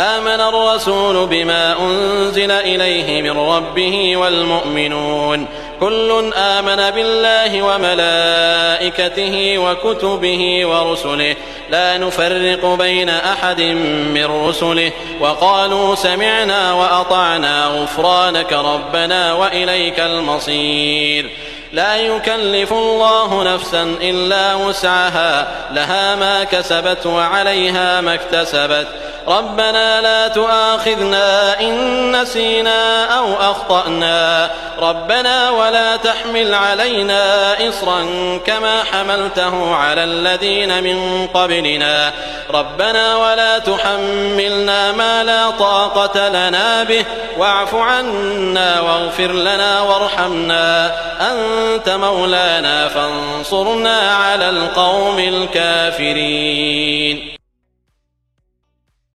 آمن الرسول بما أنزل إليه من ربه والمؤمنون كل آمن بالله وملائكته وكتبه ورسله لا نفرق بين أحد من رسله وقالوا سمعنا وأطعنا غفرانك ربنا وإليك المصير. لا يكلف الله نفسا إلا وسعها لها ما كسبت وعليها ما اكتسبت ربنا لا تؤاخذنا إن نسينا أو أخطأنا ربنا ولا تحمل علينا إصرا كما حملته على الذين من قبلنا ربنا ولا تحملنا ما لا طاقة لنا به واعف عنا واغفر لنا وارحمنا أنت مولانا فانصرنا على القوم الكافرين.